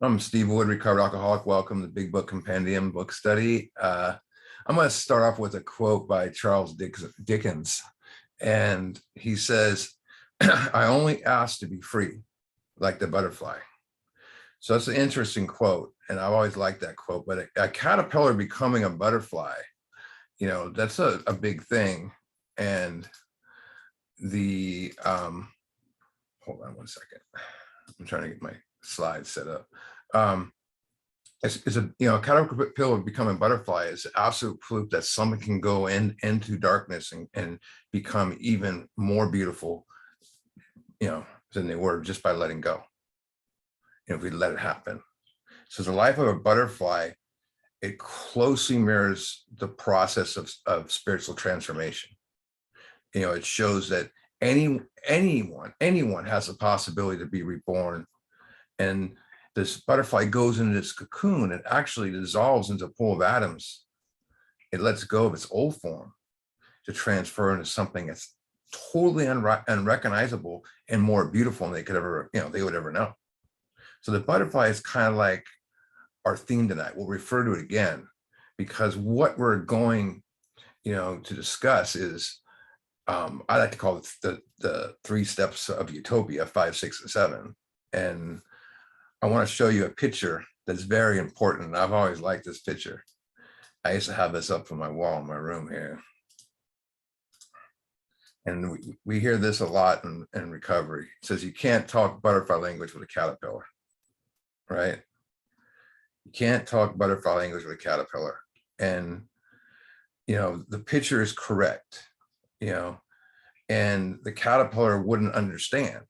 I'm Steve Wood, recovered alcoholic. Welcome to Big Book Compendium book study. I'm going to start off with a quote by Charles Dickens. And he says, I only ask to be free, like the butterfly. So that's an interesting quote. And I've always liked that quote. But a caterpillar becoming a butterfly, that's a big thing. And hold on one second. I'm trying to get my slides set up. It's a caterpillar becoming butterfly is absolute proof that someone can go into darkness and become even more beautiful, than they were just by letting go. If we let it happen. So the life of a butterfly, it closely mirrors the process of spiritual transformation. It shows that anyone has the possibility to be reborn. And this butterfly goes into this cocoon and actually dissolves into a pool of atoms. It lets go of its old form to transfer into something that's totally unrecognizable and more beautiful than they would ever know. So the butterfly is kind of like our theme tonight. We'll refer to it again because what we're going, to discuss is, I like to call it the 3 steps of utopia, 5, 6, and 7. And I want to show you a picture that's very important. I've always liked this picture. I used to have this up on my wall in my room here. And we hear this a lot in recovery. It says you can't talk butterfly language with a caterpillar, right? You can't talk butterfly language with a caterpillar. And, the picture is correct, and the caterpillar wouldn't understand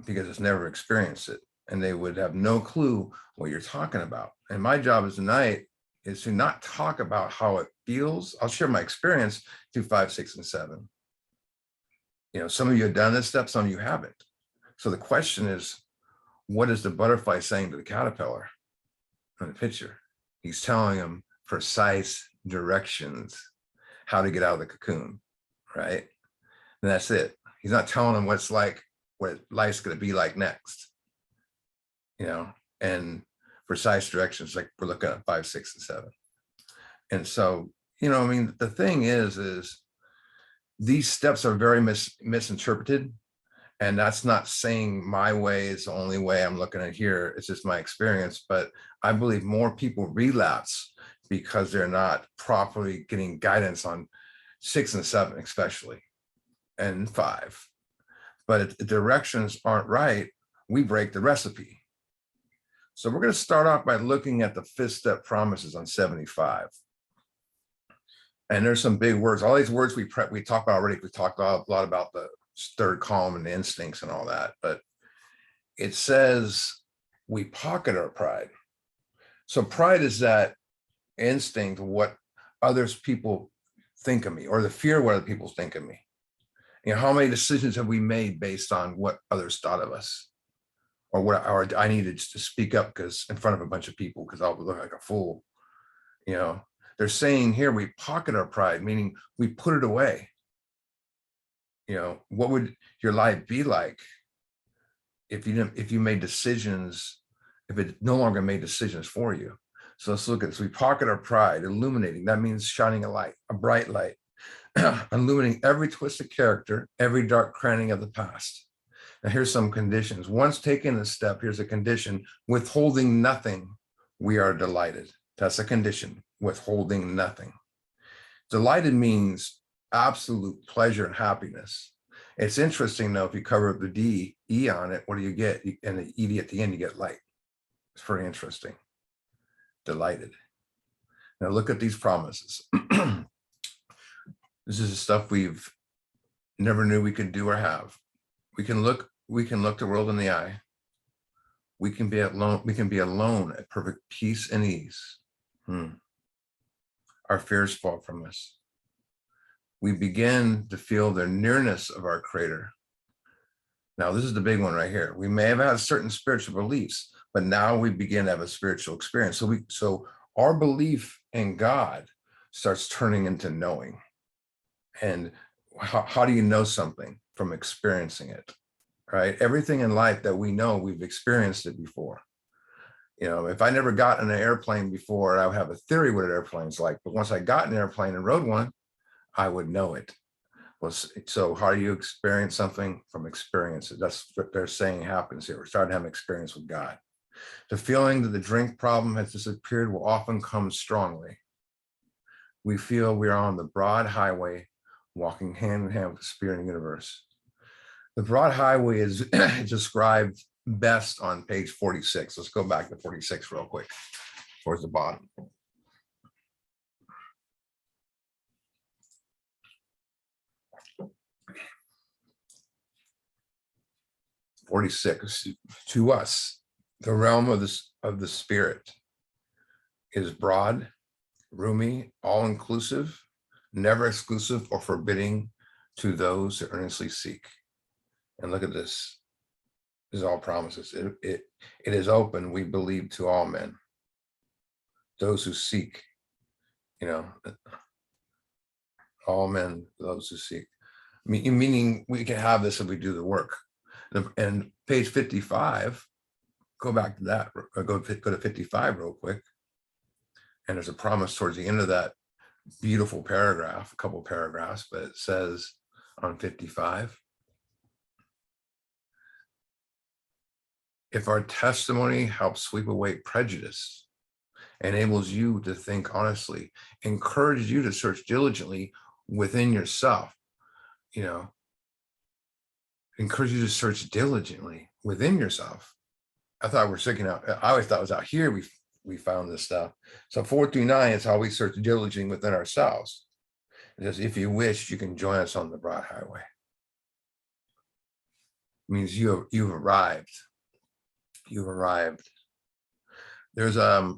because it's never experienced it. And they would have no clue what you're talking about. And my job as tonight is to not talk about how it feels. I'll share my experience through 5, 6, and 7. Some of you have done this step, some of you haven't. So the question is, what is the butterfly saying to the caterpillar in the picture? He's telling him precise directions, how to get out of the cocoon, right? And that's it. He's not telling him what life's going to be like next. And precise directions, like we're looking at 5, 6, and 7. And so, the thing is these steps are very misinterpreted. And that's not saying my way is the only way I'm looking at here. It's just my experience. But I believe more people relapse because they're not properly getting guidance on 6 and 7, especially, and 5. But if the directions aren't right, we break the recipe. So we're going to start off by looking at the 5th step promises on 75. And there's some big words. All these words we talked about already. We talked a lot about the 3rd column and the instincts and all that. But it says we pocket our pride. So pride is that instinct of what people think of me, or the fear of what other people think of me. How many decisions have we made based on what others thought of us? Or I needed to speak up because in front of a bunch of people because I'll look like a fool. They're saying here we pocket our pride, meaning we put it away. What would your life be like if you made decisions, if it no longer made decisions for you? So let's look at this. We pocket our pride, illuminating. That means shining a light, a bright light, illuminating every twisted character, every dark cranny of the past. Now, here's some conditions. Once taken a step, here's a condition: withholding nothing, we are delighted. That's a condition, withholding nothing. Delighted means absolute pleasure and happiness. It's interesting, though, if you cover up the E on it, what do you get? And the ED at the end, you get light. It's very interesting. Delighted. Now look at these promises. This is the stuff we've never knew we could do or have. We can look the world in the eye. We can be alone at perfect peace and ease. Our fears fall from us. We begin to feel the nearness of our Creator. Now, this is the big one right here. We may have had certain spiritual beliefs, but now we begin to have a spiritual experience. So our belief in God starts turning into knowing. And how do you know something? From experiencing it, right? Everything in life that we know, we've experienced it before. You know, if I never got in an airplane before, I would have a theory what an airplane's like. But once I got in an airplane and rode one, I would know it. Well, so how do you experience something? From experiences? That's what they're saying happens here. We're starting to have an experience with God. The feeling that the drink problem has disappeared will often come strongly. We feel we are on the broad highway, walking hand in hand with the spirit of the universe. The broad highway is described best on page 46. Let's go back to 46 real quick, towards the bottom. 46, to us, the realm of the spirit is broad, roomy, all-inclusive, never exclusive or forbidding to those who earnestly seek. And look at this. This is all promises. It is open, we believe, to all men. Those who seek, you know, all men, those who seek. Meaning we can have this if we do the work. And page 55, go back to that, or go to 55 real quick. And there's a promise towards the end of that beautiful paragraph, a couple of paragraphs, but it says on 55, if our testimony helps sweep away prejudice, enables you to think honestly, encourages you to search diligently within yourself, you know, encourage you to search diligently within yourself. I thought we're seeking out, I always thought it was out here we found this stuff. So 439 is how we search diligently within ourselves. It says, if you wish, you can join us on the broad highway. It means you've arrived. You've arrived. There's a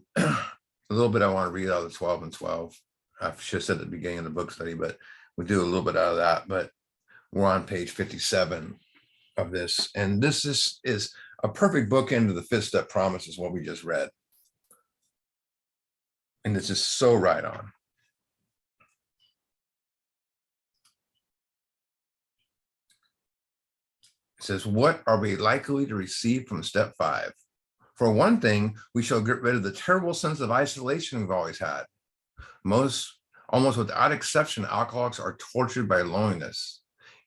little bit I want to read out of 12 and 12. I should have said at the beginning of the book study, but we'll do a little bit out of that. But we're on page 57 of this. And this is a perfect bookend to the fifth step promise, is what we just read. And this is so right on. It says, what are we likely to receive from step 5? For one thing, we shall get rid of the terrible sense of isolation we've always had. Almost without exception, alcoholics are tortured by loneliness.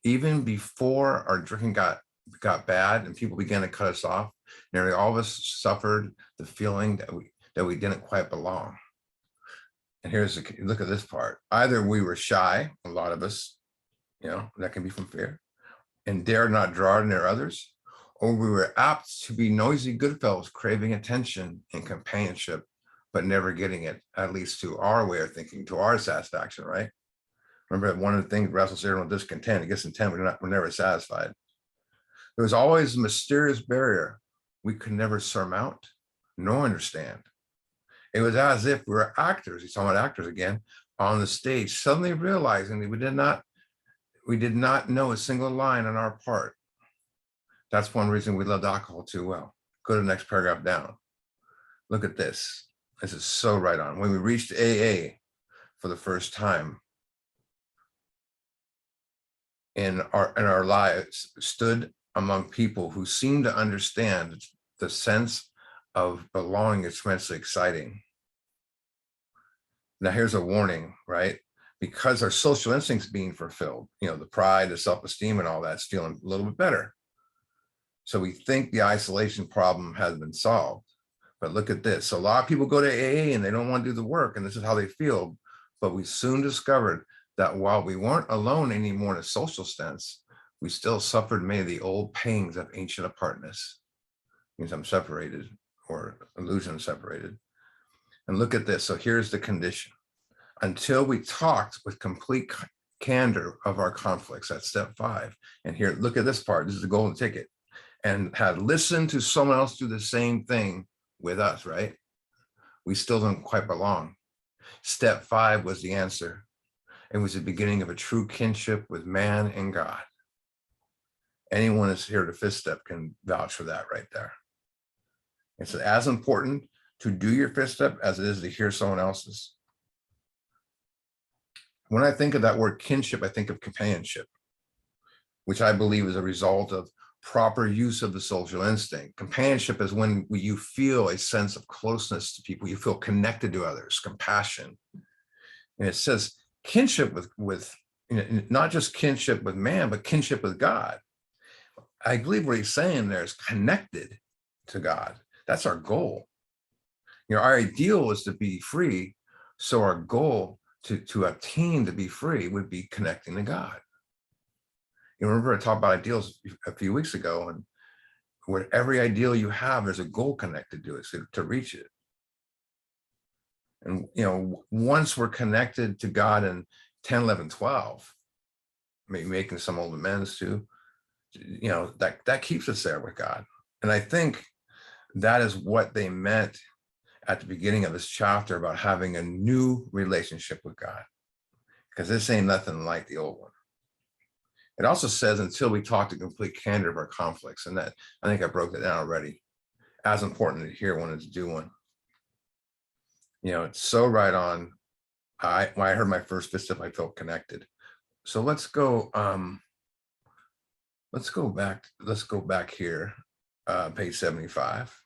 Even before our drinking got bad and people began to cut us off, nearly all of us suffered the feeling that we didn't quite belong. And look at this part. Either we were shy, a lot of us, you know, that can be from fear, and dared not draw near others, or we were apt to be noisy goodfellows, craving attention and companionship, but never getting it, at least to our way of thinking, to our satisfaction, right? Remember, one of the things wrestles here with discontent, it gets intent, we're never satisfied. There was always a mysterious barrier we could never surmount nor understand. It was as if we were actors, he's talking about actors again, on the stage, suddenly realizing that we did not know a single line on our part. That's one reason we loved alcohol too well. Go to the next paragraph down. Look at this. This is so right on. When we reached AA for the first time in our lives, stood among people who seemed to understand the sense of belonging is immensely exciting. Now here's a warning, right? Because our social instincts being fulfilled, you know, the pride, the self-esteem and all that's feeling a little bit better. So we think the isolation problem has been solved. But look at this. So a lot of people go to AA and they don't want to do the work, and this is how they feel. But we soon discovered that while we weren't alone anymore in a social sense, we still suffered many of the old pangs of ancient apartness. It means I'm separated, or illusion separated. And look at this. So here's the condition. Until we talked with complete candor of our conflicts, that's step 5. And here, look at this part. This is the golden ticket. And had listened to someone else do the same thing with us, right? We still don't quite belong. Step 5 was the answer. It was the beginning of a true kinship with man and God. Anyone that's here to 5th step can vouch for that right there. It's as important to do your 5th step as it is to hear someone else's. When I think of that word kinship, I think of companionship, which I believe is a result of proper use of the social instinct. Companionship is when you feel a sense of closeness to people, you feel connected to others, compassion. And it says kinship with not just kinship with man, but kinship with God. I believe what he's saying there is connected to God. That's our goal. Our ideal is to be free. So our goal to attain to be free would be connecting to God. Remember I talked about ideals a few weeks ago, and with every ideal you have, there's a goal connected to it, so to reach it. And, once we're connected to God in 10, 11, 12, maybe making some old amends too, that keeps us there with God. And I think that is what they meant at the beginning of this chapter about having a new relationship with God, because this ain't nothing like the old one. It also says until we talk to complete candor of our conflicts, and that I think I broke that down already. As important to hear one as to do one. It's so right on. When I heard my first fist up, I felt connected. So let's go back. Let's go back here, page 75.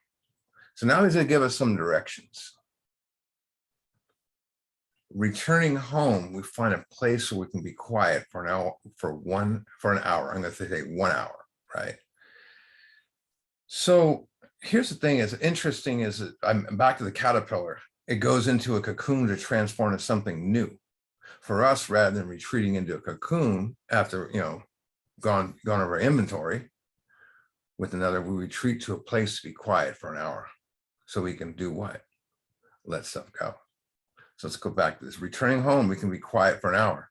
So now he's going to give us some directions. Returning home, we find a place where we can be quiet for an hour, for an hour. I'm going to say 1 hour, right? So here's the thing: is interesting is that I'm back to the caterpillar. It goes into a cocoon to transform into something new. For us, rather than retreating into a cocoon after gone over inventory with another, we retreat to a place to be quiet for an hour, so we can do what? Let stuff go. So let's go back to this. Returning home, we can be quiet for an hour.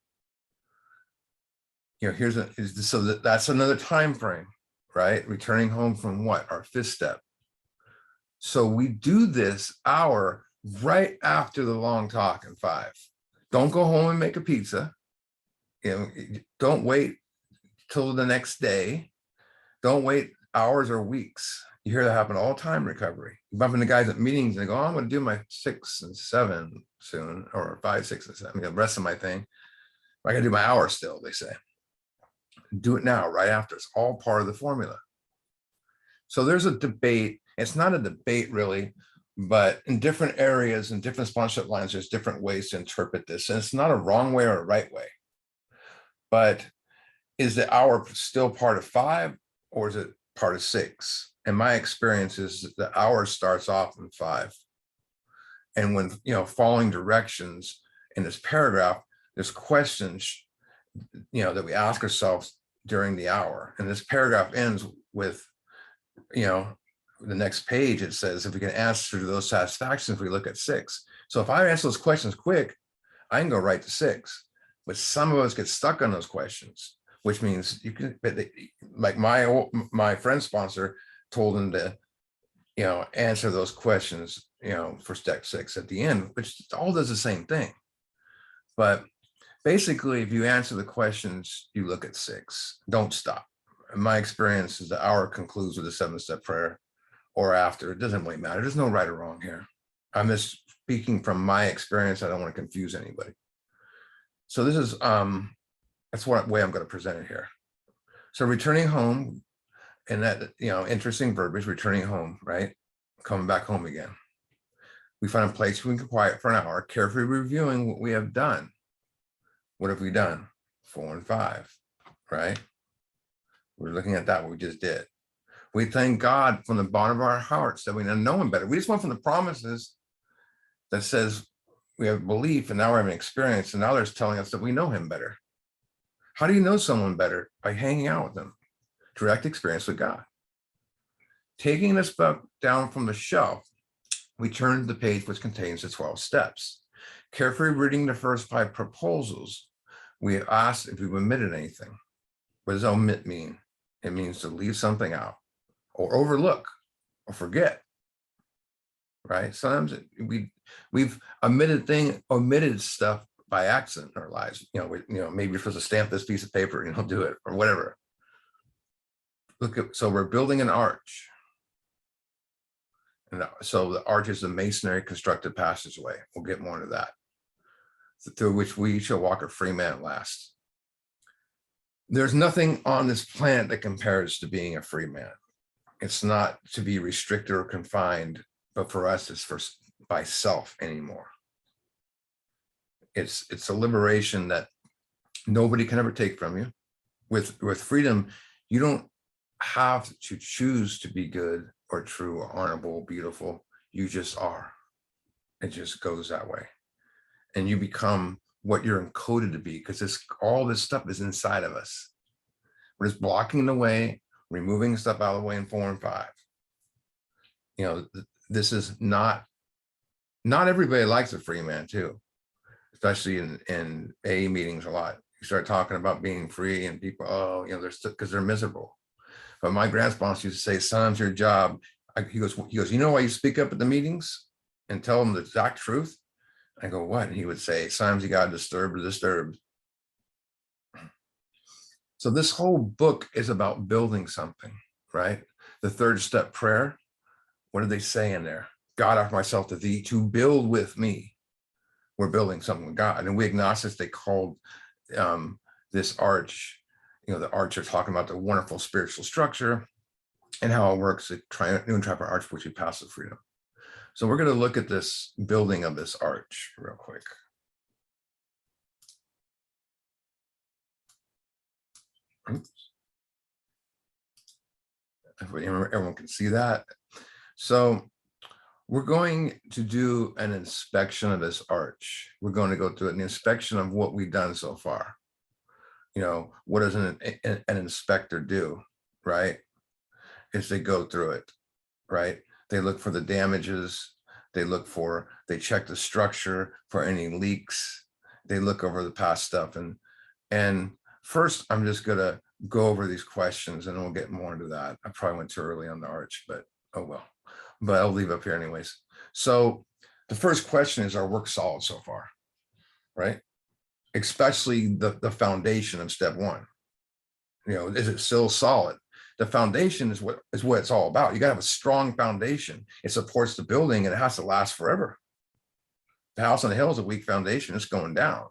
So that's another time frame, right? Returning home from what? Our fifth step. So we do this hour right after the long talk in 5. Don't go home and make a pizza. Don't wait till the next day. Don't wait hours or weeks. You hear that happen all the time in recovery. You bump into guys at meetings and they go, I'm going to do my 6 and 7 soon, or 5, 6, and 7, the rest of my thing. I got to do my hour still, they say. Do it now, right after. It's all part of the formula. So there's a debate. It's not a debate really, but in different areas and different sponsorship lines, there's different ways to interpret this. And it's not a wrong way or a right way. But is the hour still part of 5, or is it part of 6? And my experience is the hour starts off in 5. And when, following directions in this paragraph, there's questions, that we ask ourselves during the hour. And this paragraph ends with, the next page, it says, if we can answer those satisfactions, we look at 6. So if I answer those questions quick, I can go right to 6. But some of us get stuck on those questions, which means you can, like my friend sponsor told him to, answer those questions, for step 6 at the end, which all does the same thing. But basically, if you answer the questions, you look at 6. Don't stop. My experience is the hour concludes with a 7-step prayer or after. It doesn't really matter. There's no right or wrong here. I'm just speaking from my experience. I don't want to confuse anybody. So this is, that's what way I'm going to present it here. So returning home, and that, interesting verbiage, returning home, right? Coming back home again. We find a place we can quiet for an hour, carefully reviewing what we have done. What have we done? 4 and 5, right? We're looking at that, what we just did. We thank God from the bottom of our hearts that we know him better. We just went from the promises that says we have belief, and now we're having experience, and now they're telling us that we know him better. How do you know someone better? By hanging out with them. Direct experience with God. Taking this book down from the shelf, we turn to the page which contains the 12 steps. Carefully reading the first 5 proposals, we asked if we've omitted anything. What does omit mean? It means to leave something out, or overlook, or forget. Right? Sometimes we've omitted stuff by accident in our lives. Maybe you're supposed to stamp this piece of paper and do it, or whatever. So we're building an arch. And so the arch is a masonry constructed passageway. We'll get more into that. Through which we shall walk a free man at last. There's nothing on this planet that compares to being a free man. It's not to be restricted or confined, but for us, it's for by self anymore. It's a liberation that nobody can ever take from you. With freedom, you don't have to choose to be good or true or honorable, beautiful. You just are. It just goes that way. And you become what you're encoded to be, because all this stuff is inside of us. We're just blocking the way, removing stuff out of the way in 4 and 5. You know, this is not everybody likes a free man too, especially in AA meetings a lot. You start talking about being free and people, oh, you know, because they're miserable. But my grand sponsor used to say, son, it's your job. He goes, you know why you speak up at the meetings and tell them the exact truth? I go, what? And he would say, sometimes you got disturbed. So this whole book is about building something, right? The 3rd step prayer, what do they say in there? God, offer myself to thee to build with me. We're building something with God. And we agnostics, they called this arch, you know, the arch are talking about the wonderful spiritual structure and how it works, the new and triumphant arch, which we pass to freedom. So we're going to look at this building of this arch real quick. Oops. Everyone can see that. So we're going to do an inspection of this arch. We're going to go through an inspection of what we've done so far. You know, what does an inspector do, right? Is they go through it, right? They look for the damages. They check the structure for any leaks. They look over the past stuff. And first, I'm just going to go over these questions and we'll get more into that. I probably went too early on the arch, but oh well. But I'll leave up here anyways. So the first question is, our work solid so far, right? Especially the foundation of step 1. You know, is it still solid? The foundation is what it's all about. You got to have a strong foundation. It supports the building and it has to last forever. The house on the hill is a weak foundation. It's going down.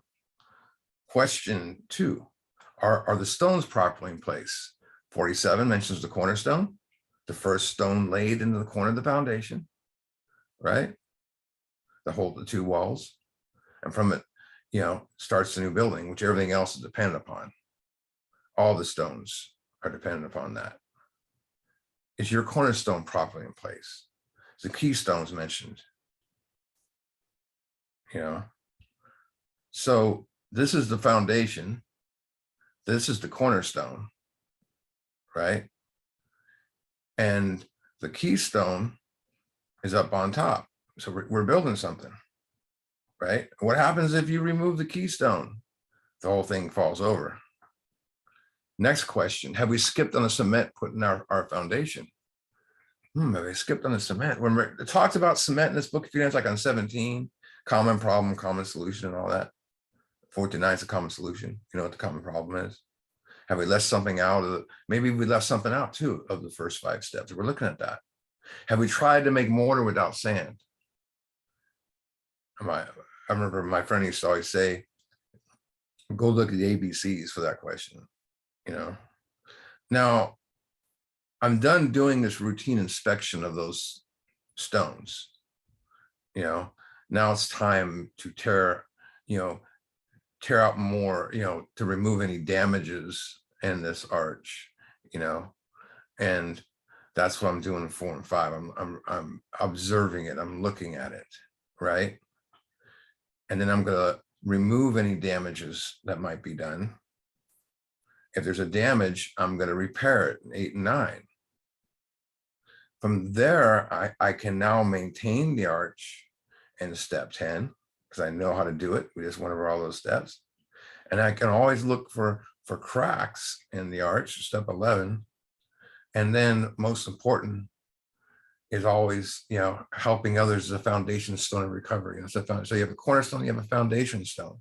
Question 2, are the stones properly in place? 47 mentions the cornerstone, the first stone laid into the corner of the foundation, right? To hold the 2 walls. And from it, you know, starts the new building, which everything else is dependent upon. All the stones are dependent upon that. Is your cornerstone properly in place? The keystones mentioned, you know. So this is the foundation. This is the cornerstone, right? And the keystone is up on top. So we're building something, right? What happens if you remove the keystone? The whole thing falls over. Next question, have we skipped on the cement putting our foundation? Have we skipped on the cement? When it talks about cement in this book, if you know, it's like on 17, common problem, common solution, and all that. 49 is a common solution. You know what the common problem is? Have we left something out maybe we left something out too of the first 5 steps. We're looking at that. Have we tried to make mortar without sand? I remember my friend used to always say, go look at the ABCs for that question, you know. Now, I'm done doing this routine inspection of those stones, you know. Now it's time to tear out more, you know, to remove any damages in this arch, you know. And that's what I'm doing in 4 and 5. I'm observing it, I'm looking at it, right? And then I'm going to remove any damages that might be done. If there's a damage, I'm going to repair it in 8 and 9. From there, I can now maintain the arch in step 10 because I know how to do it. We just went over all those steps. And I can always look for cracks in the arch, step 11. And then most important is always, you know, helping others as a foundation stone of recovery. So you have a cornerstone, you have a foundation stone.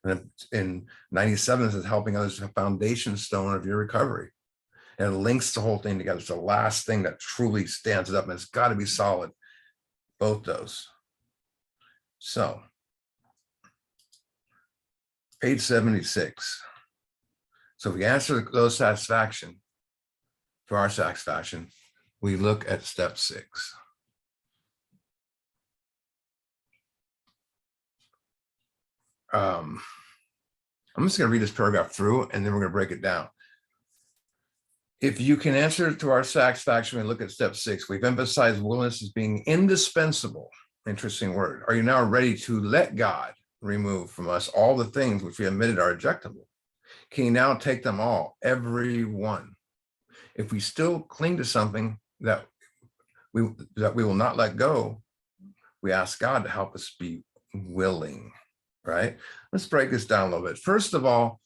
And in 97, this is helping others as a foundation stone of your recovery. And it links the whole thing together. It's the last thing that truly stands it up, and it's got to be solid, both those. So, page 76. So if we answer those satisfaction, to our satisfaction, we look at step 6. I'm just going to read this paragraph through, and then we're going to break it down. If you can answer to our satisfaction, we look at step 6. We've emphasized willingness as being indispensable. Interesting word. Are you now ready to let God remove from us all the things which we admitted are objectionable? Can you now take them all, every one? If we still cling to something that we will not let go, we ask God to help us be willing, right? Let's break this down a little bit. First of all,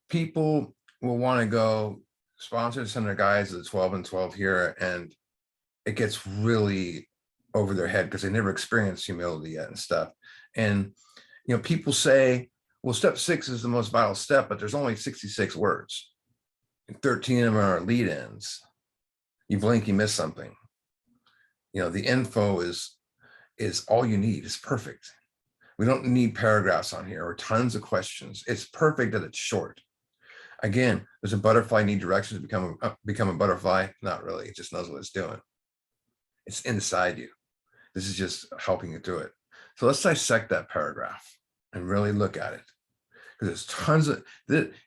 people will want to go sponsor some of the guys at the 12 and 12 here, and it gets really over their head because they never experienced humility yet and stuff. And people say, well, step 6 is the most vital step, but there's only 66 words, and 13 of them are lead-ins. You blink, you miss something. The info is all you need. It's perfect. We don't need paragraphs on here or tons of questions. It's perfect that it's short. Again, does a butterfly need directions to become a butterfly? Not really. It just knows what it's doing. It's inside you. This is just helping you through it. So let's dissect that paragraph and really look at it. Because there's tons of,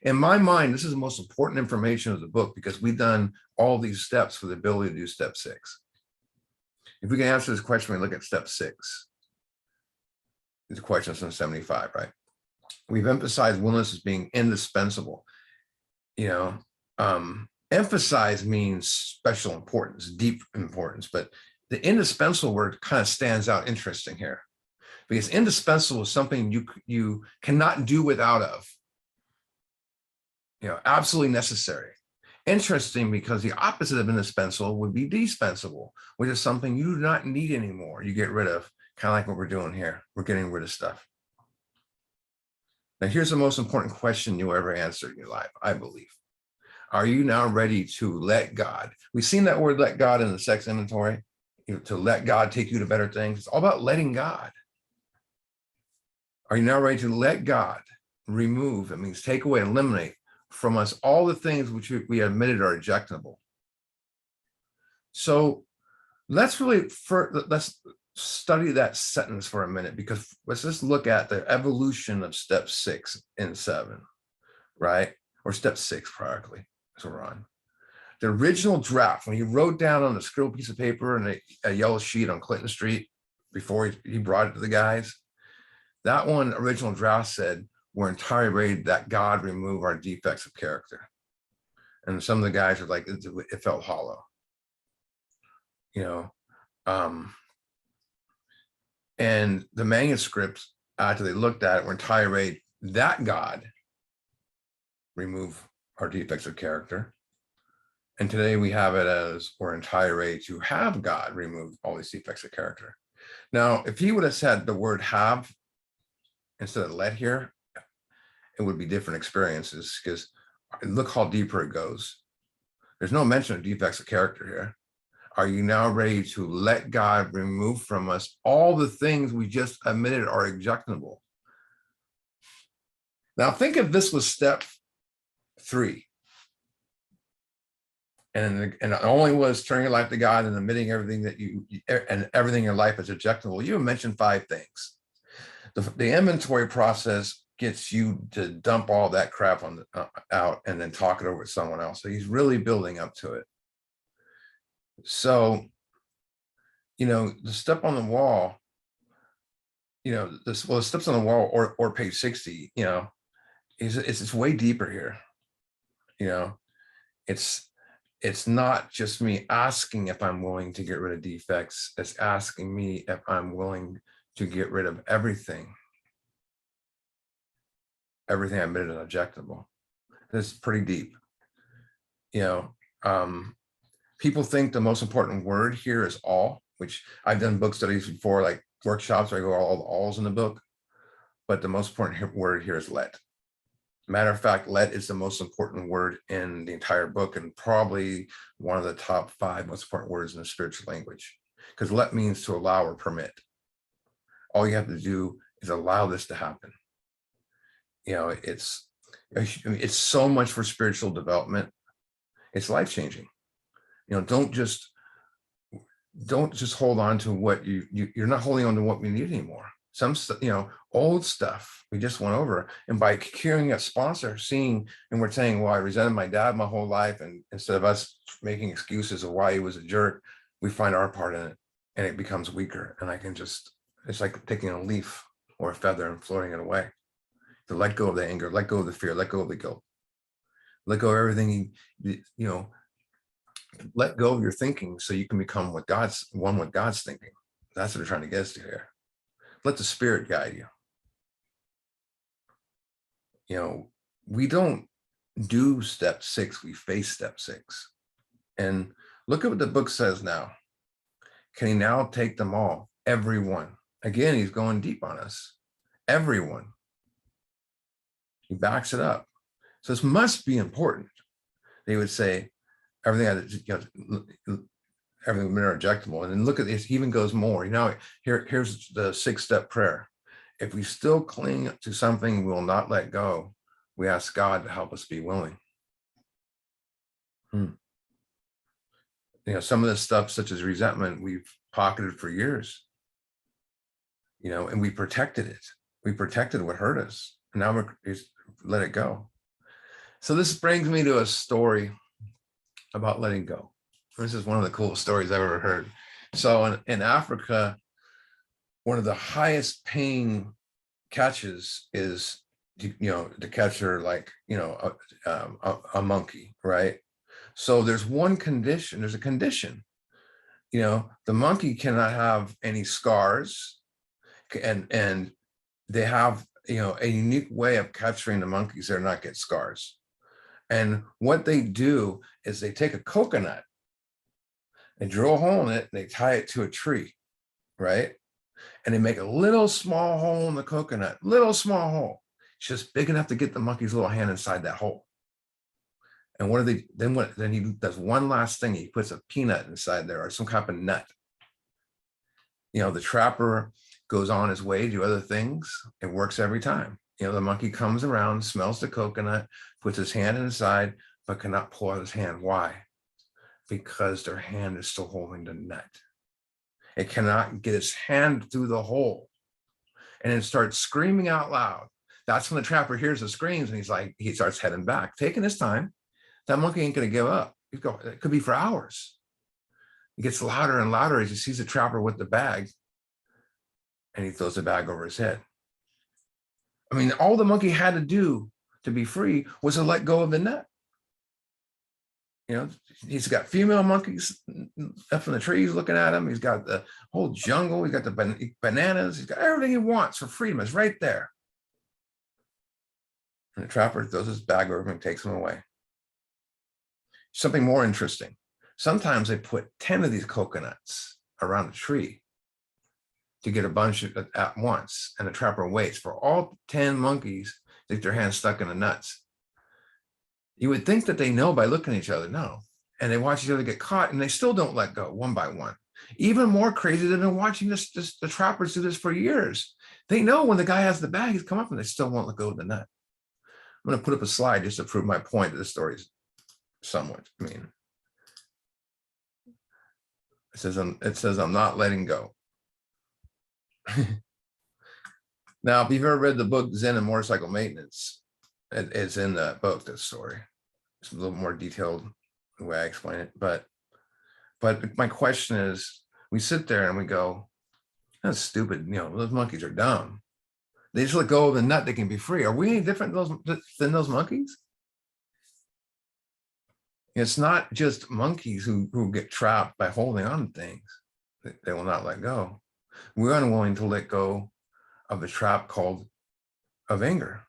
in my mind, this is the most important information of the book, because we've done all these steps for the ability to do step 6. If we can answer this question, we look at step 6. The question is from 75, right? We've emphasized willingness as being indispensable. Emphasize means special importance, deep importance, but the indispensable word kind of stands out interesting here, because indispensable is something you cannot do without of, absolutely necessary. Interesting, because the opposite of indispensable would be dispensable, which is something you do not need anymore. You get rid of, kind of like what we're doing here. We're getting rid of stuff. Now, here's the most important question you'll ever answer in your life, I believe. Are you now ready to let God? We've seen that word let God in the sex inventory, to let God take you to better things. It's all about letting God. Are you now ready to let God remove? It means take away, eliminate from us all the things which we admitted are objectionable. So let's study that sentence for a minute, because let's just look at the evolution of step 6 and 7, right? Or step 6 practically, so we're on. The original draft, when he wrote down on a scribbled piece of paper and a yellow sheet on Clinton Street before he brought it to the guys, that one original draft said, we're entirely ready that God remove our defects of character. And some of the guys are like, it felt hollow. And the manuscripts, after they looked at it, were entirely ready that God remove our defects of character. And today we have it as we're entirely ready to have God remove all these defects of character. Now, if he would have said the word have instead of let here, it would be different experiences, because look how deeper it goes. There's no mention of defects of character here. Are you now ready to let God remove from us all the things we just admitted are objectionable? Now think if this was step 3. And it only was turning your life to God and admitting everything that everything in your life is objectionable. You mentioned 5 things. The inventory process gets you to dump all that crap out and then talk it over with someone else. So he's really building up to it. So, the step on the wall, the steps on the wall or page 60, it's way deeper here. It's not just me asking if I'm willing to get rid of defects. It's asking me if I'm willing to get rid of everything I admitted is objectionable. This is pretty deep. People think the most important word here is all, which I've done book studies before, like workshops where I go all the alls in the book, but the most important word here is let. Matter of fact, let is the most important word in the entire book, and probably one of the top 5 most important words in the spiritual language, because let means to allow or permit. All you have to do is allow this to happen. It's so much for spiritual development. It's life-changing. Don't just hold on to what you're not holding on to what we need anymore. Some old stuff we just went over, and by hearing a sponsor seeing, and we're saying, well, I resented my dad my whole life, and instead of us making excuses of why he was a jerk, we find our part in it, and it becomes weaker. And it's like taking a leaf or a feather and floating it away. To let go of the anger, let go of the fear, let go of the guilt, let go of everything. Let go of your thinking so you can become one with God's thinking. That's what they're trying to get us to here. Let the Spirit guide you. We don't do step 6, we face step 6. And look at what the book says now. Can he now take them all? Everyone. Again, he's going deep on us. Everyone. He backs it up. So this must be important. They would say everything would be rejectable. And then look at this, he even goes more. Here's the 6-step prayer. If we still cling to something we will not let go, we ask God to help us be willing. Some of this stuff, such as resentment, we've pocketed for years. And we protected it. We protected what hurt us. And now we're let it go. So this brings me to a story about letting go. This is one of the coolest stories I've ever heard. So in Africa, one of the highest paying catches is, to capture a monkey, right? So there's a condition, the monkey cannot have any scars, and they have, a unique way of capturing the monkeys that not get scars. And what they do is they take a coconut and drill a hole in it, and they tie it to a tree, right? And they make a little small hole in the coconut, little small hole. It's just big enough to get the monkey's little hand inside that hole. And then he does one last thing. He puts a peanut inside there, or some kind of nut. The trapper goes on his way to do other things. It works every time. The monkey comes around, smells the coconut, puts his hand inside, but cannot pull out his hand. Why? Because their hand is still holding the nut. It cannot get its hand through the hole. And it starts screaming out loud. That's when the trapper hears the screams, and he starts heading back, taking his time. That monkey ain't going to give up. It could be for hours. It gets louder and louder as he sees the trapper with the bag, and he throws the bag over his head. All the monkey had to do to be free was to let go of the net. He's got female monkeys up in the trees looking at him. He's got the whole jungle. He's got the bananas. He's got everything he wants for freedom. It's right there. And the trapper throws his bag over him and takes him away. Something more interesting. Sometimes they put 10 of these coconuts around a tree to get a bunch at once. And the trapper waits for all 10 monkeys to get their hands stuck in the nuts. You would think that they know by looking at each other. No. And they watch each other get caught, and they still don't let go one by one. Even more crazy, they've been watching the trappers do this for years. They know when the guy has the bag, he's come up, and they still won't let go of the nut. I'm going to put up a slide just to prove my point that the story is somewhat. It says I'm not letting go. Now, if you've ever read the book Zen and Motorcycle Maintenance, it's in the book, that story. It's a little more detailed the way I explain it. But my question is, we sit there and we go, that's stupid. Those monkeys are dumb. They just let go of the nut, they can be free. Are we any different than those monkeys? It's not just monkeys who get trapped by holding on to things. They will not let go. We're unwilling to let go of the trap of anger.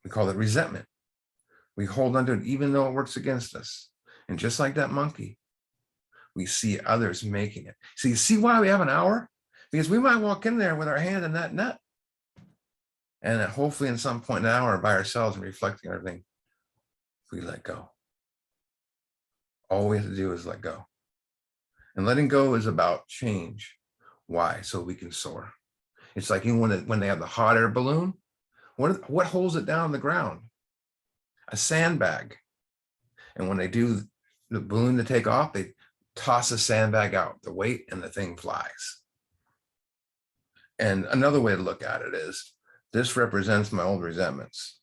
We call it resentment. We hold on to it even though it works against us. And just like that monkey, we see others making it. So you see why we have an hour? Because we might walk in there with our hand in that nut. And hopefully in some point in an hour by ourselves and reflecting on everything, we let go. All we have to do is let go. And letting go is about change. Why? So we can soar. It's like when they have the hot air balloon, what holds it down on the ground? a sandbag. And when they do the balloon to take off, they toss the sandbag out, the weight, and the thing flies. And another way to look at it is this represents my old resentments.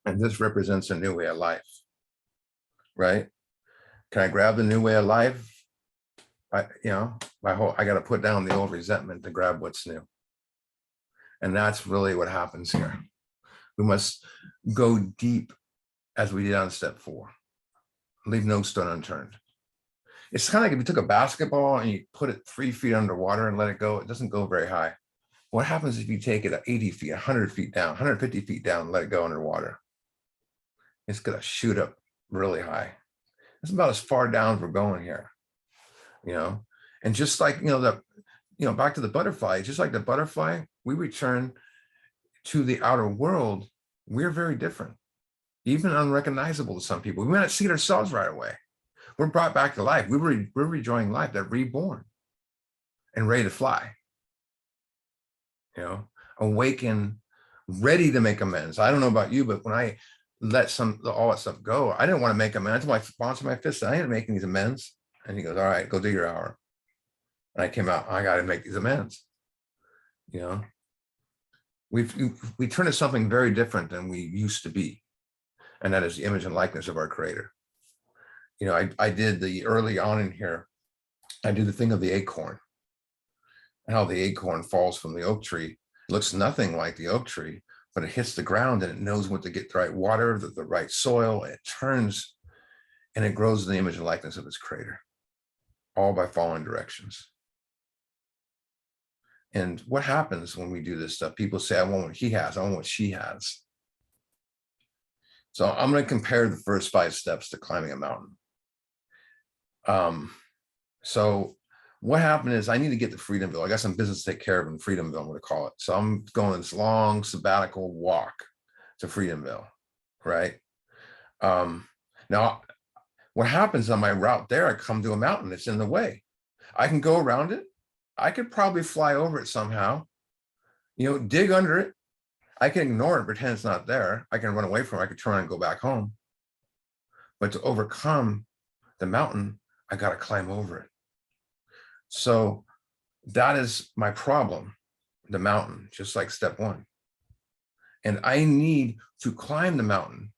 And this represents a new way of life, right? Can I grab the new way of life? I got to put down the old resentment to grab what's new. And that's really what happens here. We must go deep as we did on step 4. Leave no stone unturned. It's kind of like if you took a basketball and you put it 3 feet underwater and let it go, it doesn't go very high. What happens if you take it at 80 feet, 100 feet down, 150 feet down, and let it go underwater? It's going to shoot up really high. It's about as far down as we're going here, and just like, back to the butterfly, just like the butterfly, we return to the outer world. We're very different, even unrecognizable to some people. We may not see it ourselves right away. We're brought back to life. We're rejoining life, that reborn and ready to fly, awaken, ready to make amends. I don't know about you, but when I let all that stuff go, I didn't want to make amends. My sponsor, my fist, I ain't making these amends. And he goes, all right, go do your hour. And I came out, I got to make these amends. We turn to something very different than we used to be. And that is the image and likeness of our creator. I did early on in here, I did the thing of the acorn, and how the acorn falls from the oak tree. It looks nothing like the oak tree, but it hits the ground and it knows what to get the right water, the right soil, and it turns and it grows in the image and likeness of its creator, all by following directions. And what happens when we do this stuff? People say, I want what he has, I want what she has. So I'm going to compare the first 5 steps to climbing a mountain. So what happened is I need to get to Freedomville. I got some business to take care of in Freedomville, I'm going to call it. So I'm going this long sabbatical walk to Freedomville, right? Now, what happens on my route there, I come to a mountain that's in the way. I can go around it. I could probably fly over it somehow, dig under it. I can ignore it, pretend it's not there. I can run away from it. I could turn and go back home. But to overcome the mountain, I got to climb over it. So that is my problem, the mountain, just like step 1. And I need to climb the mountain,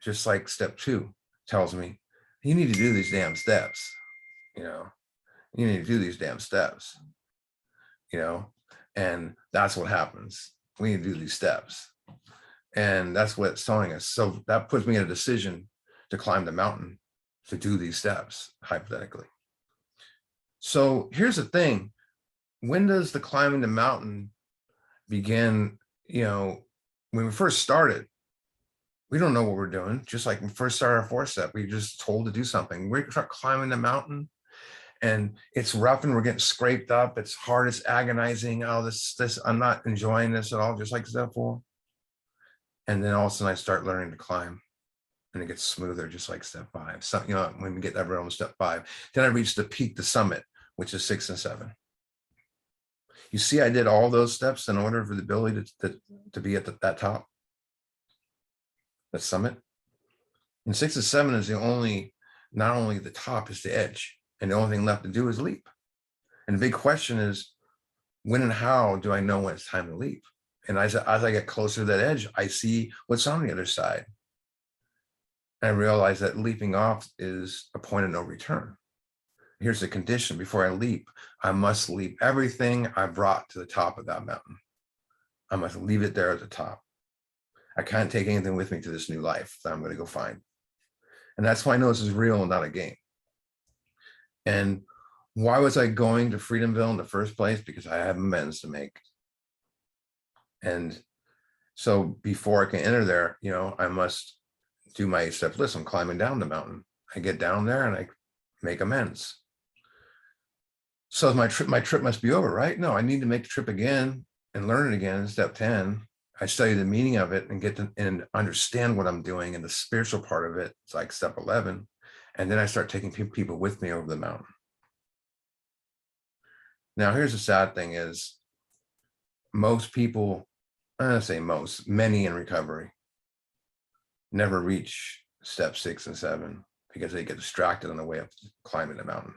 just like step 2 tells me, you need to do these damn steps, you need to do these damn steps, and that's what happens. We need to do these steps. And that's what it's telling us. So that puts me in a decision to climb the mountain, to do these steps, hypothetically. So here's the thing. When does the climbing the mountain begin? When we first started, we don't know what we're doing. Just like when we first started our 4th step, we just told to do something. We start climbing the mountain and it's rough and we're getting scraped up. It's hard, it's agonizing. Oh, this, I'm not enjoying this at all, just like step 4. And then all of a sudden I start learning to climb and it gets smoother, just like step 5. So, when we get that around step 5, then I reach the peak, the summit, which is 6 and 7. You see, I did all those steps in order for the ability to be at that top, the summit. And 6 and 7 is not only the top, is the edge. And the only thing left to do is leap. And the big question is, when and how do I know when it's time to leap? And as I get closer to that edge, I see what's on the other side. And I realize that leaping off is a point of no return. Here's the condition. Before I leap, I must leave everything I brought to the top of that mountain. I must leave it there at the top. I can't take anything with me to this new life that I'm going to go find. And that's why I know this is real and not a game. And why was I going to Freedomville in the first place? Because I have amends to make. And so before I can enter there, I must do my 8 step list. I'm climbing down the mountain. I get down there and I make amends. So my trip must be over, right? No, I need to make the trip again and learn it again. Step 10, I study the meaning of it and get to and understand what I'm doing and the spiritual part of it. It's like step 11. And then I start taking people with me over the mountain. Now, here's the sad thing is most people, I don't say most, many in recovery never reach step 6 and 7 because they get distracted on the way up climbing the mountain.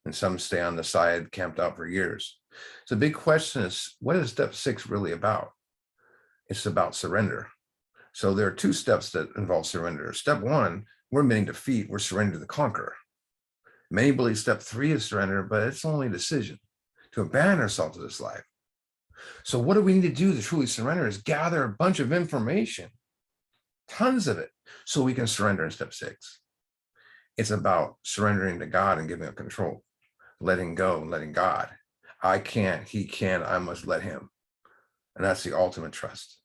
And some stay on the side, camped out for years. So the big question is, what is step 6 really about? It's about surrender. So there are 2 steps that involve surrender. Step 1, we're admitting defeat, we're surrendering to the conqueror. Many believe step 3 is surrender, but it's only a decision to abandon ourselves to this life. So what do we need to do to truly surrender is gather a bunch of information, tons of it, so we can surrender in step 6. It's about surrendering to God and giving up control, letting go and letting God. I can't, he can, I must let him. And that's the ultimate trust.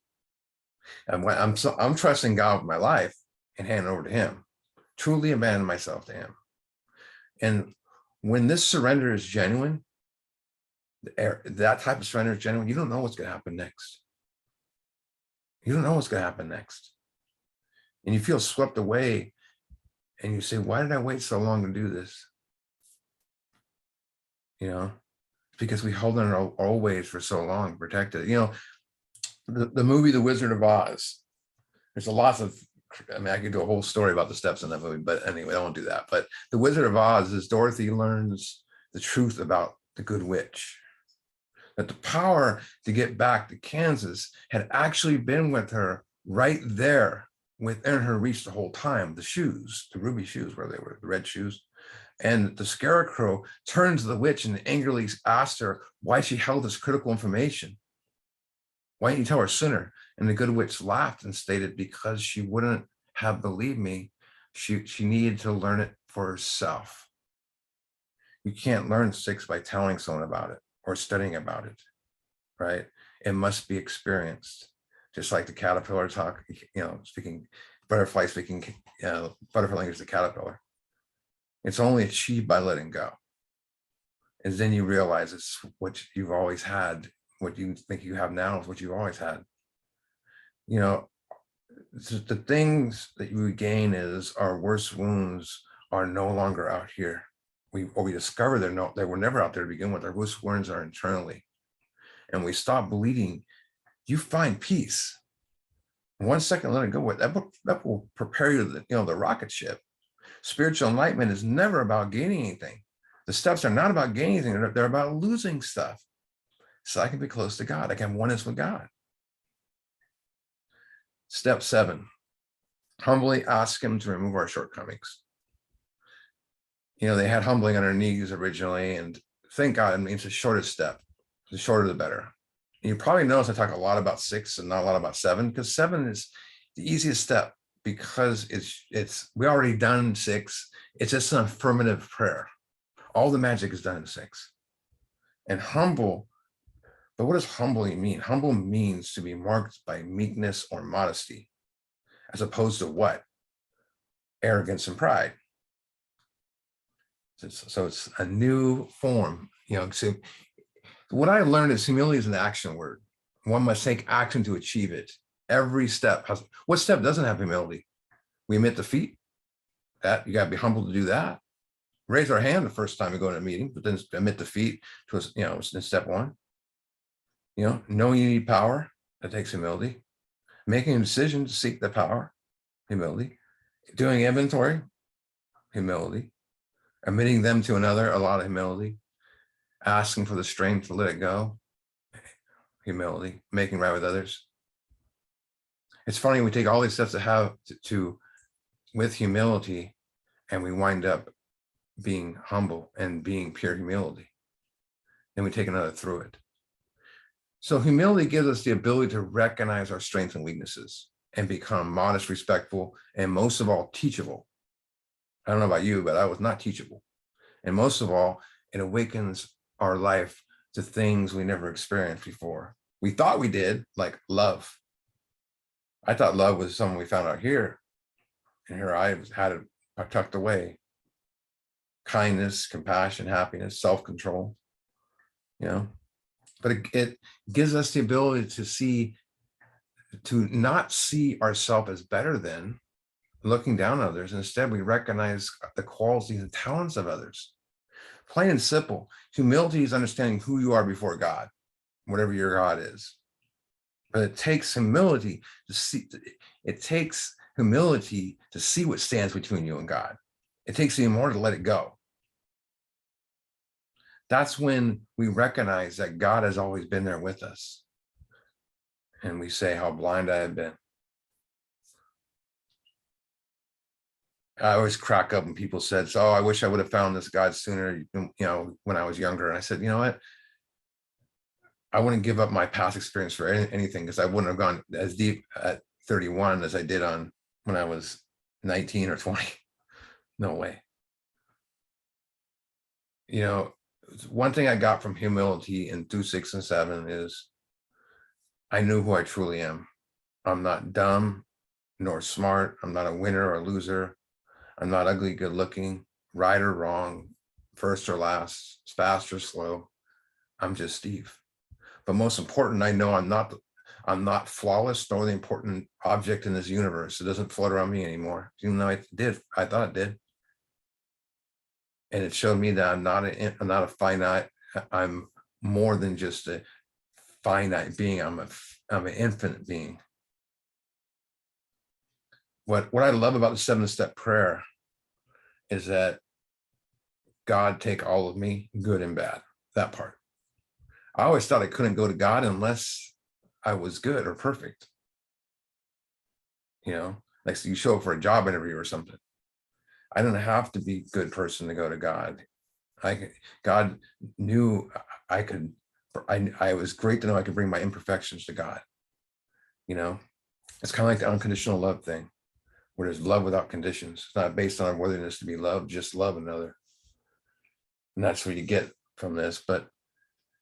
And when I'm trusting God with my life and handing over to him, truly abandon myself to him. And when this surrender is genuine, that type of surrender is genuine, you don't know what's going to happen next. You don't know what's going to happen next. And you feel swept away and you say, why did I wait so long to do this? You know, because we hold on our old ways for so long, protected. You know, the movie The Wizard of Oz, there's a lot of, I mean, I could do a whole story about the steps in that movie, but anyway, I won't do that. But The Wizard of Oz is Dorothy learns the truth about the good witch, that the power to get back to Kansas had actually been with her right there within her reach the whole time. The shoes, the ruby shoes, where they were, the red shoes. And the scarecrow turned to the witch and angrily asked her why she held this critical information. Why didn't you tell her sooner? And the good witch laughed and stated, because she wouldn't have believed me. She needed to learn it for herself. You can't learn 6 by telling someone about it or studying about it, right? It must be experienced. Just like the caterpillar talk, you know, butterfly language, the caterpillar. It's only achieved by letting go. And then you realize it's what you've always had. What you think you have now is what you've always had. You know, the things that you gain is our worst wounds are no longer out here. We discover they were never out there to begin with. Our worst wounds are internally. And we stop bleeding, you find peace. 1 second, let it go. That will prepare you to the rocket ship. Spiritual enlightenment is never about gaining anything. The steps are not about gaining anything. They're about losing stuff. So I can be close to God. I can have oneness with God. Step 7, humbly ask him to remove our shortcomings. You know, they had humbling on their knees originally, and thank God, I mean, it's the shortest step. The shorter, the better. And you probably notice I talk a lot about 6 and not a lot about 7, because 7 is the easiest step, because we already done 6. It's just an affirmative prayer. All the magic is done in 6. And humble, but what does humbly mean? Humble means to be marked by meekness or modesty, as opposed to what? Arrogance and pride. So it's a new form. You know, so what I learned is humility is an action word. One must take action to achieve it. Every step has, what step doesn't have humility? We admit defeat. That you got to be humble to do that. Raise our hand the first time we go to a meeting, but then admit defeat to us, you know, in step 1. You know, knowing you need power, that takes humility. Making a decision to seek the power, humility. Doing inventory, humility. Admitting them to another, a lot of humility. Asking for the strength to let it go, humility. Making right with others. It's funny, we take all these steps to have with humility, and we wind up being humble and being pure humility. Then we take another through it. So humility gives us the ability to recognize our strengths and weaknesses and become modest, respectful, and most of all, teachable. I don't know about you, but I was not teachable. And most of all, it awakens our life to things we never experienced before. We thought we did, like love. I thought love was something we found out here. And here I had it tucked away. Kindness, compassion, happiness, self-control, you know. But it gives us the ability to not see ourselves as better than looking down on others. Instead, we recognize the qualities and talents of others. Plain and simple, humility is understanding who you are before God, whatever your God is. But it takes humility to see. It takes humility to see what stands between you and God. It takes the more to let it go. That's when we recognize that God has always been there with us. And we say, how blind I have been. I always crack up when people said, so I wish I would have found this God sooner, when I was younger. And I said, you know what? I wouldn't give up my past experience for anything, because I wouldn't have gone as deep at 31 as I did when I was 19 or 20. No way. One thing I got from humility in through 6 and 7 is I knew who I truly am. I'm not dumb nor smart. I'm not a winner or a loser. I'm not ugly, good looking, right or wrong, first or last, fast or slow. I'm just Steve. But most important, I know I'm not flawless nor the important object in this universe. It doesn't float around me anymore, even though I thought it did. And it showed me that I'm not a finite. I'm more than just a finite being. I'm an infinite being. What I love about the 7-step prayer is that God take all of me, good and bad. That part. I always thought I couldn't go to God unless I was good or perfect. Like so you show up for a job interview or something. I didn't have to be a good person to go to God. God knew I could. I was great to know I could bring my imperfections to God. It's kind of like the unconditional love thing, where there's love without conditions. It's not based on our worthiness to be loved, just love another. And that's what you get from this. But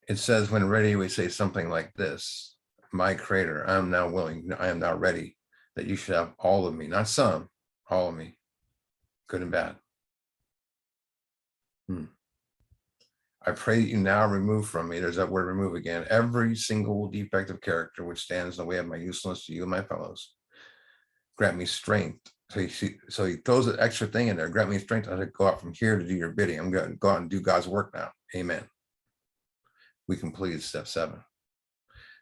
it says, when ready, we say something like this: my creator, I am now willing, I am now ready, that you should have all of me, not some, all of me, good and bad. I pray that you now remove from me, there's that word remove again, every single defective character which stands in the way of my usefulness to you and my fellows. Grant me strength. So he throws an extra thing in there. Grant me strength as I go out from here to do your bidding. I'm going to go out and do God's work now. Amen. We completed step 7.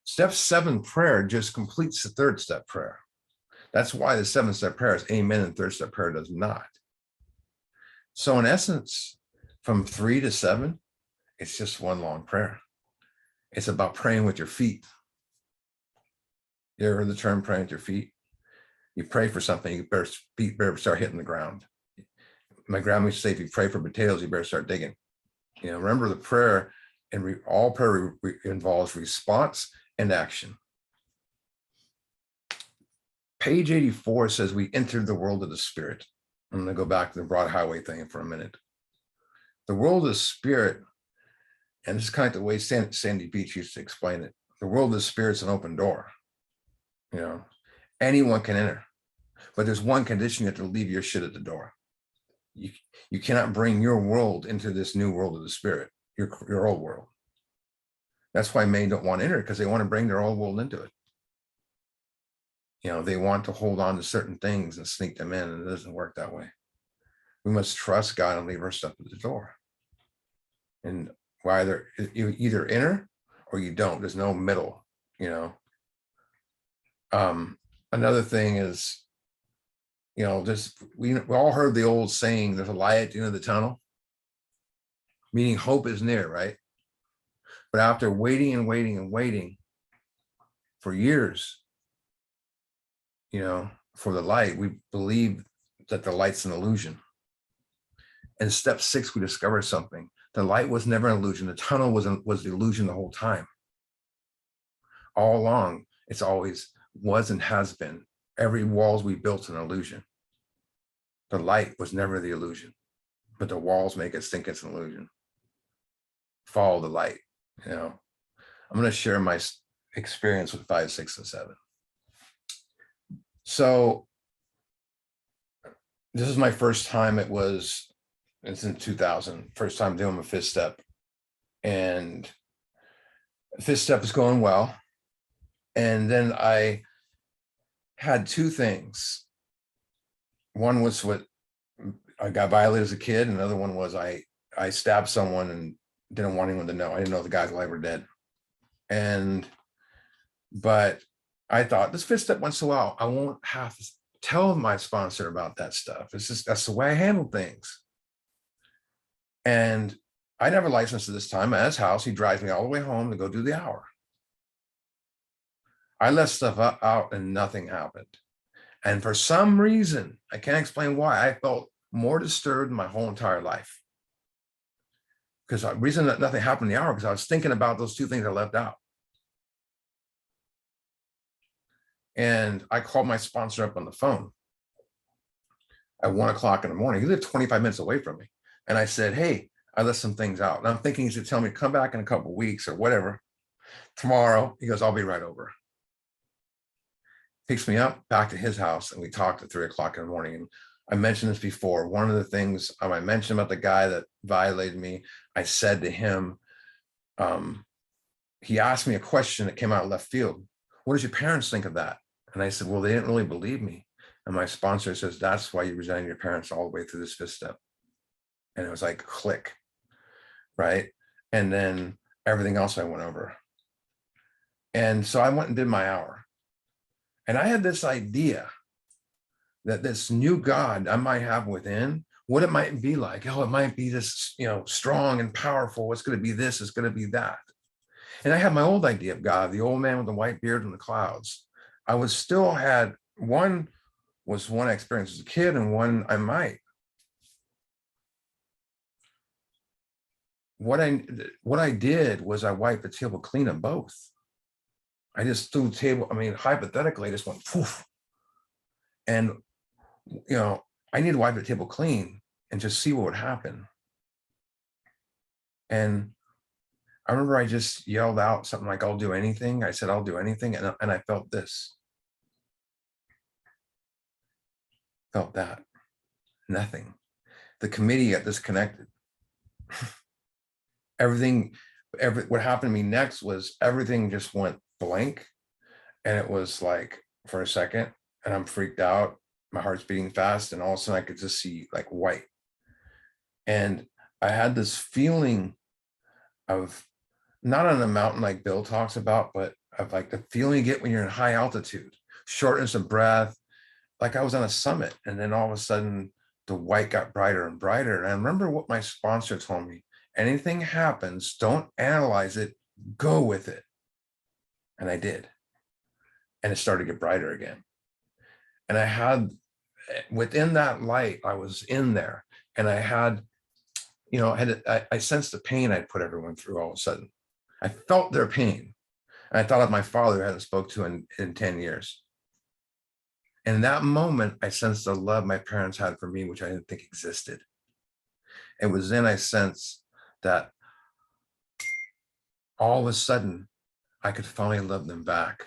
Step 7 prayer just completes the 3rd step prayer. That's why the 7-step prayer is amen and 3rd step prayer does not. So in essence, from 3 to 7, it's just one long prayer. It's about praying with your feet. You ever heard the term praying with your feet? You pray for something, your feet better start hitting the ground. My grandma used to say, if you pray for potatoes, you better start digging. Remember the prayer, and all prayer involves response and action. Page 84 says we entered the world of the spirit. I'm going to go back to the broad highway thing for a minute. The world of the spirit, and this is kind of the way Sandy Beach used to explain it. The world of the spirit's an open door. Anyone can enter, but there's one condition: you have to leave your shit at the door. You cannot bring your world into this new world of the spirit, your old world. That's why many don't want to enter, because they want to bring their old world into it. They want to hold on to certain things and sneak them in, and it doesn't work that way. We must trust God and leave our stuff at the door. And you either enter or you don't. There's no middle. Another thing is, we all heard the old saying, there's a light at the end of the tunnel, meaning hope is near, right? But after waiting and waiting and waiting for years, for the light, we believe that the light's an illusion. In step 6, we discovered something. The light was never an illusion. The tunnel was the illusion the whole time. All along, it's always was and has been. Every walls we built an illusion. The light was never the illusion, but the walls make us think it's an illusion. Follow the light. I'm going to share my experience with 5, 6, and 7. So this is my first time. It's in 2000, first time doing my 5th step. And 5th step is going well. And then I had 2 things. One was what I got violated as a kid. And another one was I stabbed someone and didn't want anyone to know. I didn't know the guy's alive or dead. But I thought this fifth step went so well, I won't have to tell my sponsor about that stuff. It's just, that's the way I handle things. And I never licensed at this time. At his house, he drives me all the way home to go do the hour. I left stuff out and nothing happened. And for some reason, I can't explain why, I felt more disturbed my whole entire life. Because the reason that nothing happened in the hour, because I was thinking about those two things I left out. And I called my sponsor up on the phone at 1 o'clock in the morning. He lived 25 minutes away from me. And I said, hey, I left some things out. And I'm thinking he should tell me to come back in a couple of weeks or whatever. Tomorrow, he goes, I'll be right over. Picks me up back to his house, and we talked at 3 o'clock in the morning. And I mentioned this before. One of the things I mentioned about the guy that violated me, I said to him, he asked me a question that came out of left field. What did your parents think of that? And I said, well, they didn't really believe me. And my sponsor says, that's why you resented your parents all the way through this fifth step. And it was like, click, right? And then everything else I went over. And so I went and did my hour. And I had this idea that this new God I might have within, what it might be like. Oh, it might be this, strong and powerful. It's going to be this, it's going to be that. And I had my old idea of God, the old man with the white beard and the clouds. I was still had one I experienced as a kid, and one I might. What I did was I wiped the table clean of both. I just threw the table, hypothetically, I just went poof. And, I need to wipe the table clean and just see what would happen. And I remember I just yelled out something like, I'll do anything. I said, I'll do anything. And I felt this. Felt that. Nothing. The committee got disconnected. What happened to me next was everything just went blank. And it was like, for a second, and I'm freaked out. My heart's beating fast. And all of a sudden I could just see like white. And I had this feeling of, not on a mountain like Bill talks about, but of like the feeling you get when you're in high altitude, shortness of breath, like I was on a summit. And then all of a sudden the white got brighter and brighter. And I remember what my sponsor told me: anything happens, don't analyze it, go with it. And I did. And it started to get brighter again. And I had, within that light, I was in there, and I had, I sensed the pain I'd put everyone through. All of a sudden I felt their pain. And I thought of my father who I hadn't spoke to in 10 years. And in that moment, I sensed the love my parents had for me, which I didn't think existed. It was then I sensed that all of a sudden I could finally love them back.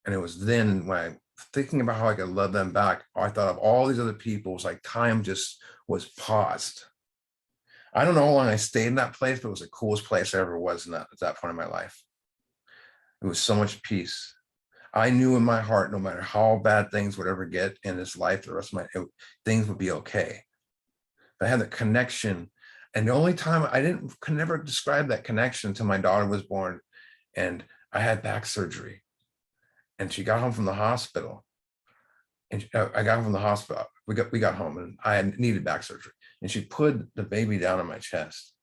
And it was then when I thinking about how I could love them back, I thought of all these other people. It was like time just was paused. I don't know how long I stayed in that place, but it was the coolest place I ever was at that point in my life. It was so much peace. I knew in my heart, no matter how bad things would ever get in this life, the rest of things would be okay. But I had the connection. And the only time could never describe that connection until my daughter was born, and I had back surgery. And she got home from the hospital, and I got home from the hospital. We got home, and I had needed back surgery. And she put the baby down on my chest.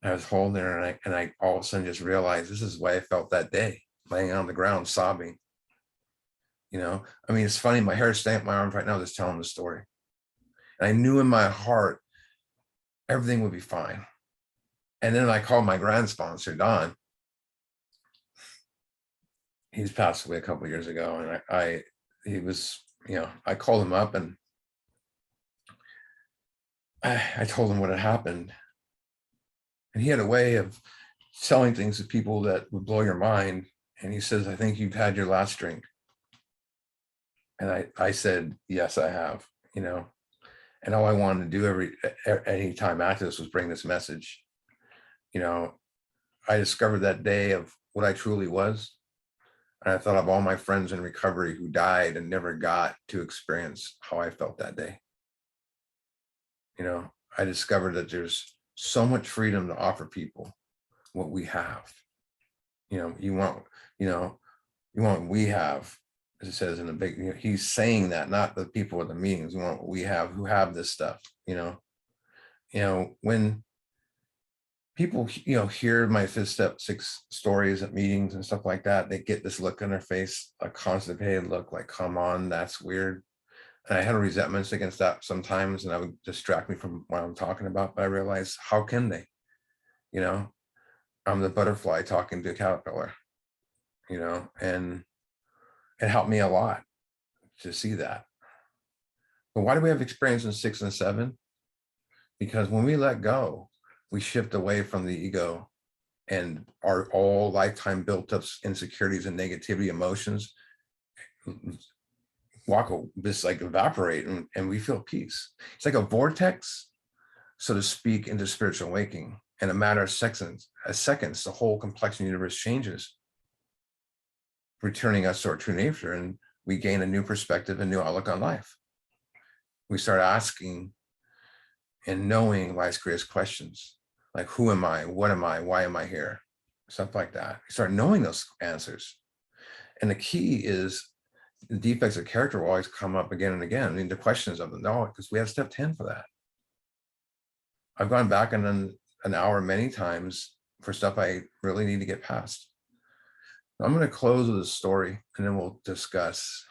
I was holding her, and I all of a sudden just realized this is the way I felt that day, laying on the ground sobbing. It's funny. My hair is standing up my arms right now, just telling the story. And I knew in my heart everything would be fine. And then I called my grand sponsor, Don. He's passed away a couple of years ago, and I called him up, and I told him what had happened. And he had a way of selling things to people that would blow your mind. And he says, I think you've had your last drink. And I said, yes, I have, and all I wanted to do any time after this was bring this message. I discovered that day of what I truly was. And I thought of all my friends in recovery who died and never got to experience how I felt that day. I discovered that there's so much freedom to offer people what we have. You want what we have, as it says in the big, he's saying that, not the people at the meetings. You want what we have who have this stuff, when people, hear my fifth step six stories at meetings and stuff like that, they get this look on their face, a constipated look, like, come on, that's weird. And I had resentments against that sometimes, and that would distract me from what I'm talking about. But I realized, how can they? I'm the butterfly talking to a caterpillar, and it helped me a lot to see that. But why do we have experience in 6 and 7? Because when we let go, we shift away from the ego, and our all lifetime built up insecurities and negativity emotions just like evaporate, and we feel peace. It's like a vortex, so to speak, into spiritual waking. In a matter of seconds, the whole complexion of the universe changes, returning us to our true nature, and we gain a new perspective and new outlook on life. We start asking and knowing life's greatest questions, like, who am I? What am I? Why am I here? Stuff like that. We start knowing those answers. And the key is the defects of character will always come up again and again. I mean, the questions of the knowledge, because we have step 10 for that. I've gone back and done an hour many times for stuff I really need to get past. I'm going to close with a story, and then we'll discuss.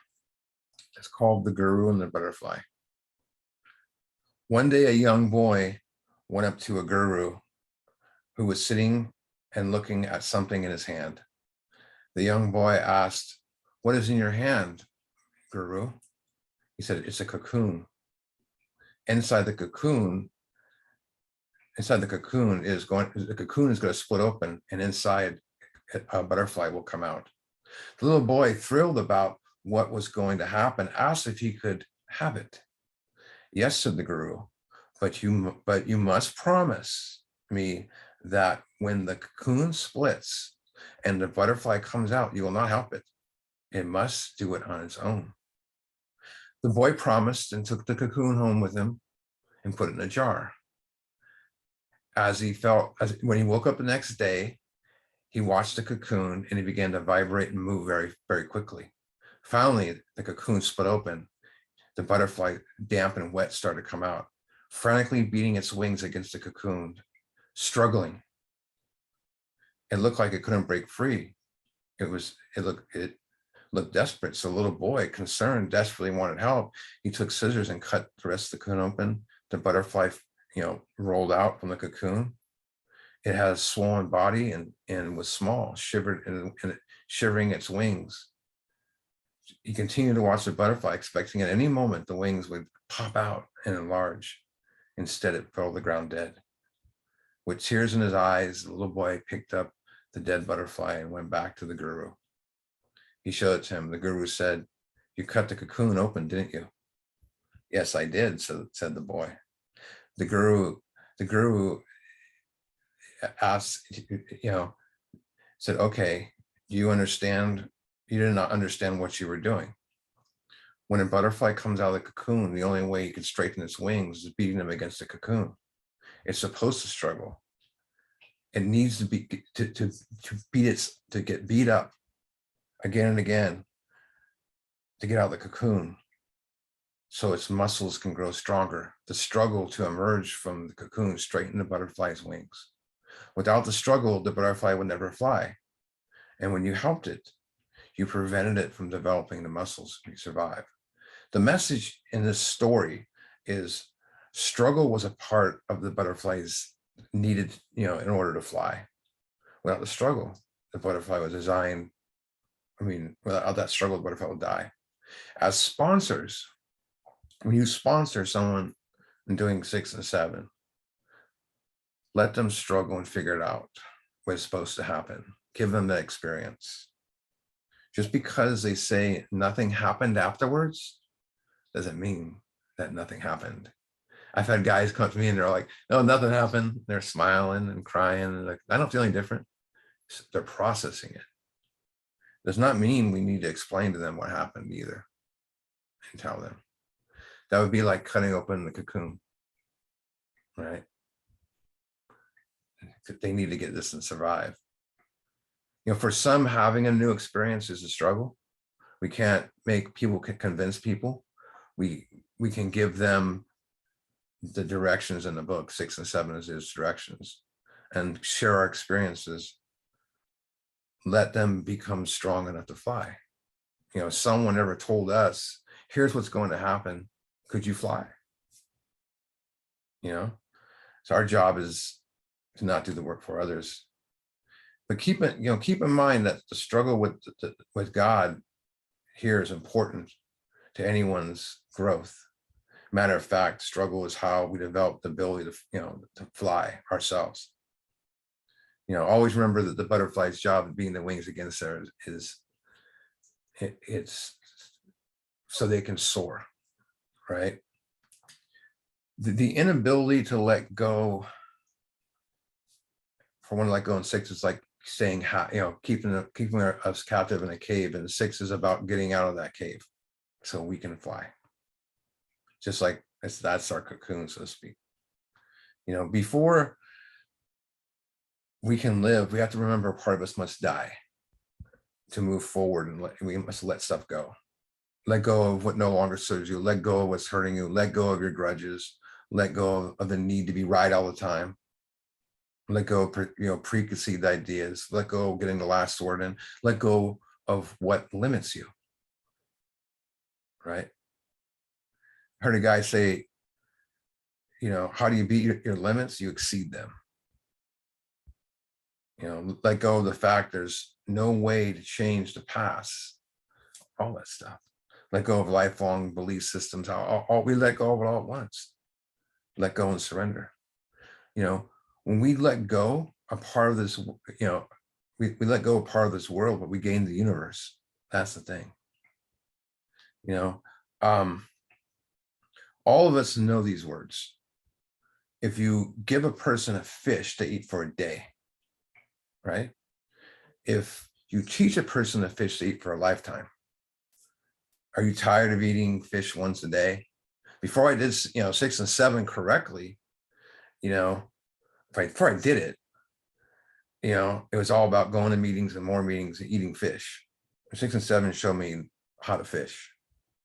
It's called The Guru and the Butterfly. One day, a young boy went up to a guru who was sitting and looking at something in his hand. The young boy asked, "What is in your hand, Guru?" He said, "It's a cocoon. Inside the cocoon is going to split open, and inside a butterfly will come out." The little boy, thrilled about what was going to happen, asked if he could have it. "Yes," said the guru, but you must promise me that when the cocoon splits and the butterfly comes out, you will not help it. It must do it on its own." The boy promised and took the cocoon home with him and put it in a jar. When he woke up the next day, he watched the cocoon, and he began to vibrate and move very, very quickly. Finally, the cocoon split open. The butterfly, damp and wet, started to come out, frantically beating its wings against the cocoon, struggling. It looked like it couldn't break free. It looked desperate. So the little boy, concerned, desperately wanted help. He took scissors and cut the rest of the cocoon open. The butterfly, rolled out from the cocoon. It had a swollen body and was small, shivering its wings. He continued to watch the butterfly, expecting at any moment the wings would pop out and enlarge. Instead, it fell to the ground dead. With tears in his eyes, the little boy picked up the dead butterfly and went back to the guru. He showed it to him. The guru said, "You cut the cocoon open, didn't you?" "Yes, I did," said the boy. The guru asked, said, "Okay, do you understand? You did not understand what you were doing. When a butterfly comes out of the cocoon, the only way you can straighten its wings is beating them against the cocoon. It's supposed to struggle. It needs to be to get beat up again and again to get out of the cocoon, so its muscles can grow stronger. The struggle to emerge from the cocoon straighten the butterfly's wings. Without the struggle, the butterfly would never fly. And when you helped it, you prevented it from developing the muscles to survive." The message in this story is struggle was a part of the butterfly's needed, in order to fly. Without the struggle, the butterfly was designed. Without that struggle, the butterfly will die. As sponsors, when you sponsor someone in doing 6 and 7, let them struggle and figure it out what's supposed to happen. Give them the experience. Just because they say nothing happened afterwards doesn't mean that nothing happened. I've had guys come up to me and they're like, "No, nothing happened." They're smiling and crying. And like, "I don't feel any different." They're processing it. Does not mean we need to explain to them what happened either and tell them. That would be like cutting open the cocoon, right? They need to get this and survive. For some, having a new experience is a struggle. We can't make people convince people. We can give them the directions in the book. 6 and 7 is his directions, and share our experiences. Let them become strong enough to fly. Someone ever told us, here's what's going to happen. Could you fly? So our job is to not do the work for others. But keep in mind that the struggle with God here is important to anyone's growth. Matter of fact, struggle is how we develop the ability to fly ourselves. Always remember that the butterfly's job, being the wings against there, is it's so they can soar, right? The inability to let go, for one to let go in 6 is like saying, keeping us captive in a cave, and 6 is about getting out of that cave so we can fly. Just like that's our cocoon, so to speak. Before we can live, we have to remember part of us must die to move forward, and we must let stuff go. Let go of what no longer serves you. Let go of what's hurting you. Let go of your grudges. Let go of the need to be right all the time. Let go of preconceived ideas. Let go of getting the last word in. Let go of what limits you. Right? I heard a guy say, how do you beat your limits? You exceed them. Let go of the fact there's no way to change the past. All that stuff. Let go of lifelong belief systems. We let go of it all at once. Let go and surrender. When we let go a part of this, we let go of part of this world, but we gain the universe. That's the thing. All of us know these words. If you give a person a fish to eat for a day, right? If you teach a person a fish to eat for a lifetime, are you tired of eating fish once a day? Before I did, 6 and 7 correctly, before I did it, it was all about going to meetings and more meetings and eating fish. 6 and 7 showed me how to fish,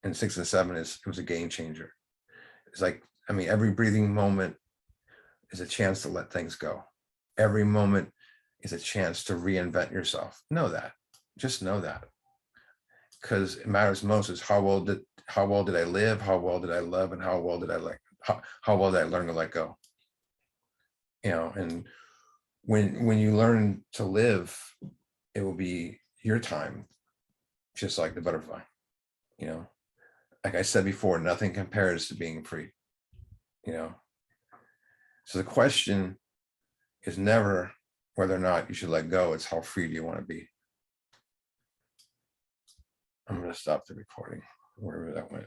and 6 and 7 it was a game changer. It's like, every breathing moment is a chance to let things go. Every moment is a chance to reinvent yourself. Know that. Just know that. Because it matters most is how well did I live, how well did I love, and how well did I learn to let go. And when you learn to live, it will be your time, just like the butterfly. Like I said before, nothing compares to being free. So the question is never whether or not you should let go, it's how free do you want to be. I'm going to stop the recording, wherever that went.